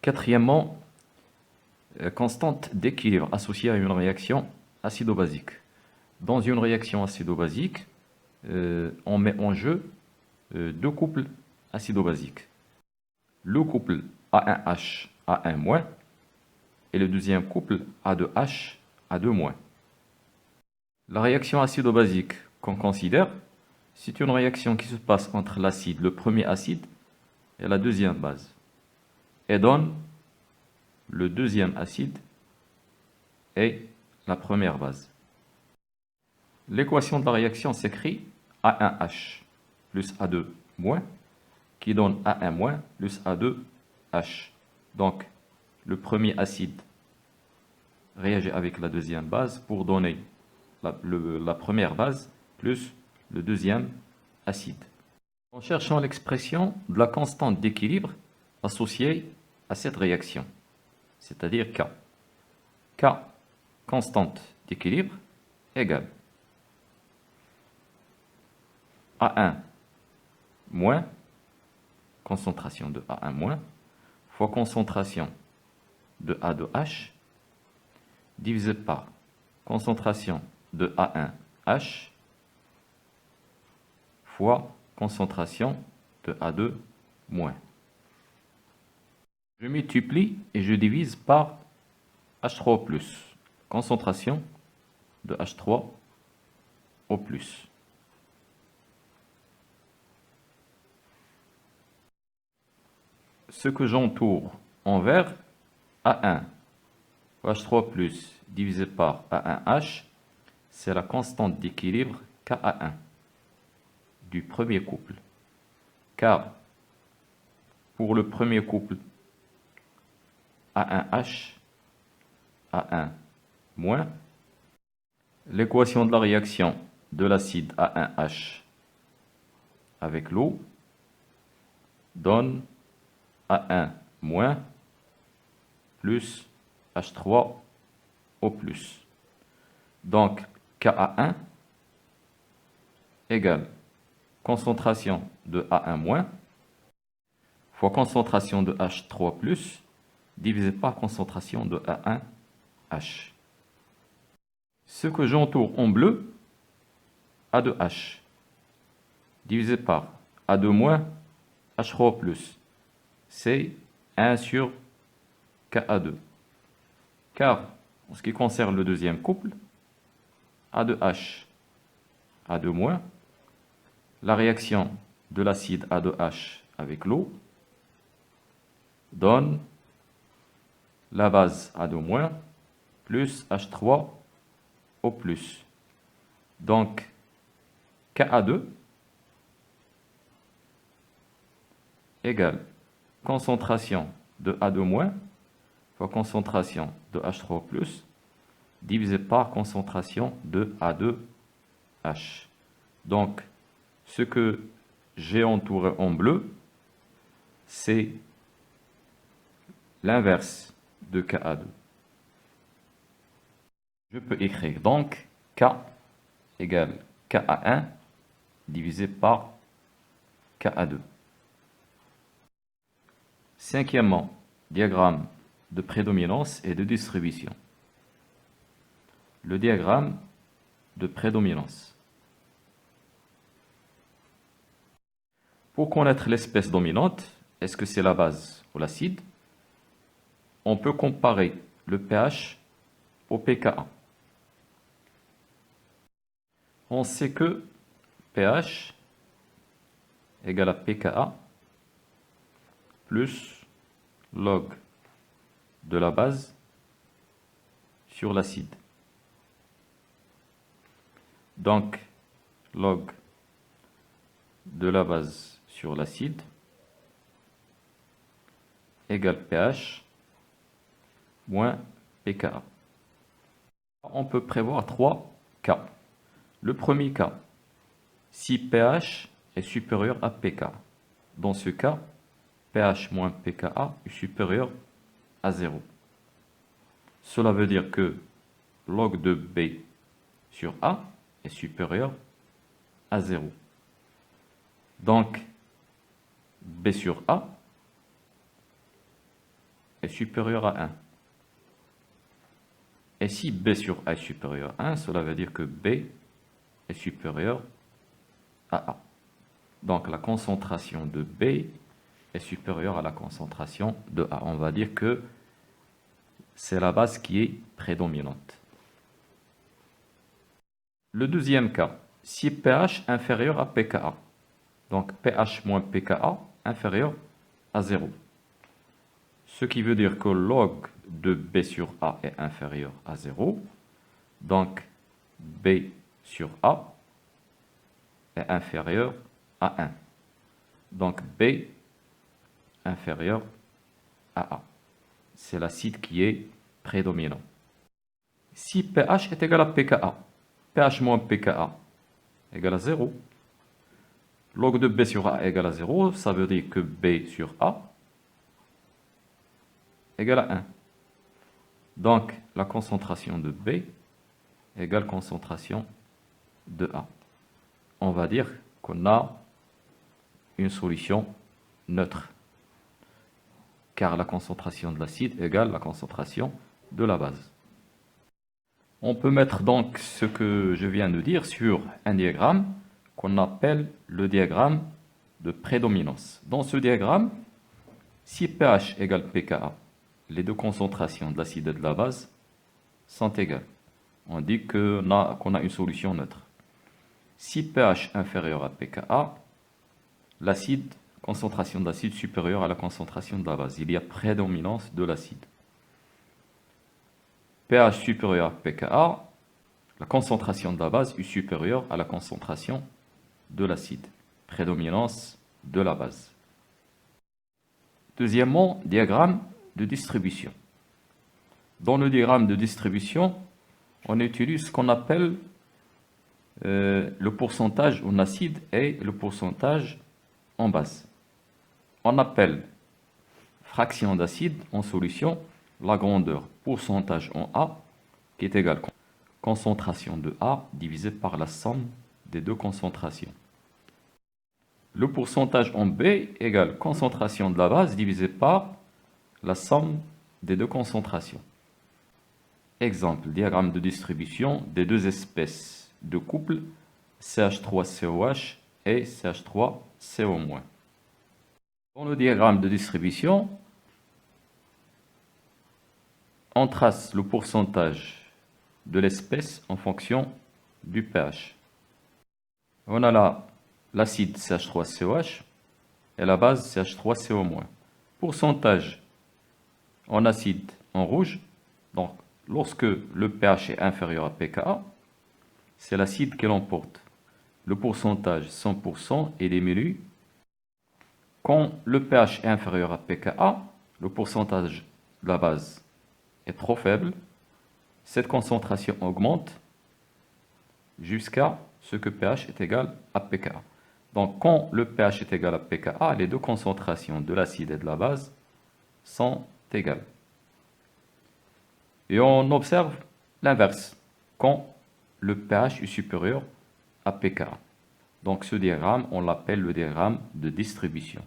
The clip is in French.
Quatrièmement, constante d'équilibre associée à une réaction acido-basique. Dans une réaction acido-basique, on met en jeu deux couples acido-basiques. Le couple A1H, A1-, et le deuxième couple A2H, A2-. La réaction acido-basique qu'on considère, c'est une réaction qui se passe entre l'acide, le premier acide, et la deuxième base, et donne le deuxième acide et la première base. L'équation de la réaction s'écrit A1H plus A2-, qui donne A1- plus A2H. Donc, le premier acide réagit avec la deuxième base pour donner la première base plus le deuxième acide. En cherchant l'expression de la constante d'équilibre associée à cette réaction, c'est-à-dire K. K, constante d'équilibre, égale A1 moins, concentration de A1 moins, fois concentration de A2H, divisé par concentration de A1H, fois concentration de A2 moins. Je multiplie et je divise par H3 plus, concentration de H3 au plus. Ce que j'entoure en vert, A1 H3 plus divisé par A1H, c'est la constante d'équilibre KA1 du premier couple. Car pour le premier couple A1H, A1 moins, l'équation de la réaction de l'acide A1H avec l'eau donne A1 moins plus H3 au plus. Donc, Ka1 égale concentration de A1 moins fois concentration de H3 plus divisé par concentration de A1H. Ce que j'entoure en bleu, A2H, divisé par A2 moins H3 plus, c'est 1 sur Ka2. Car, en ce qui concerne le deuxième couple, A2H, A2-, la réaction de l'acide A2H avec l'eau donne la base A2- plus H3 au plus. Donc, Ka2 égale concentration de A2- fois concentration de H3 plus divisé par concentration de A2H. Donc, ce que j'ai entouré en bleu, c'est l'inverse de Ka2. Je peux écrire donc K égale Ka1 divisé par Ka2. Cinquièmement, diagramme de prédominance et de distribution. Le diagramme de prédominance. Pour connaître l'espèce dominante, est-ce que c'est la base ou l'acide? On peut comparer le pH au pKa. On sait que pH égale à pKa plus log de la base sur l'acide. Donc, log de la base sur l'acide égale pH moins pKa. On peut prévoir 3 cas. Le premier cas, si pH est supérieur à pK. Dans ce cas, pH moins pKa est supérieur à 0. Cela veut dire que log de B sur A est supérieur à 0. Donc, B sur A supérieur à 1. Et si B sur A est supérieur à 1, cela veut dire que B est supérieur à A. Donc la concentration de B est supérieure à la concentration de A. On va dire que c'est la base qui est prédominante. Le deuxième cas, si pH inférieur à pKa, donc pH moins pKa inférieur à 0. Ce qui veut dire que log de B sur A est inférieur à 0. Donc B sur A est inférieur à 1. Donc B inférieur à A. C'est l'acide qui est prédominant. Si pH est égal à pKa, pH moins pKa égale à 0. Log de B sur A égale à 0, ça veut dire que B sur A égale à 1. Donc, la concentration de B égale concentration de A. On va dire qu'on a une solution neutre, car la concentration de l'acide égale la concentration de la base. On peut mettre donc ce que je viens de dire sur un diagramme qu'on appelle le diagramme de prédominance. Dans ce diagramme, si pH égale pKa, les deux concentrations de l'acide et de la base sont égales. On dit qu'on a une solution neutre. Si pH inférieur à pKa, concentration de l'acide supérieure à la concentration de la base. Il y a prédominance de l'acide. pH supérieur à pKa, la concentration de la base est supérieure à la concentration de l'acide. Prédominance de la base. Deuxièmement, diagramme de distribution. Dans le diagramme de distribution, on utilise ce qu'on appelle le pourcentage en acide et le pourcentage en base. On appelle fraction d'acide en solution la grandeur pourcentage en A qui est égale à concentration de A divisé par la somme des deux concentrations. Le pourcentage en B égale concentration de la base divisé par la somme des deux concentrations. Exemple, diagramme de distribution des deux espèces de couple CH3COH et CH3CO-. Dans le diagramme de distribution, on trace le pourcentage de l'espèce en fonction du pH. On a là l'acide CH3COH et la base CH3CO-. Pourcentage en acide en rouge, donc lorsque le pH est inférieur à pKa, c'est l'acide qui l'emporte. Le pourcentage 100% est diminue. Quand le pH est inférieur à pKa, le pourcentage de la base est trop faible. Cette concentration augmente jusqu'à ce que pH est égal à pKa. Donc quand le pH est égal à pKa, les deux concentrations de l'acide et de la base sont égales. Et on observe l'inverse, quand le pH est supérieur à pKa. Donc ce diagramme, on l'appelle le diagramme de distribution.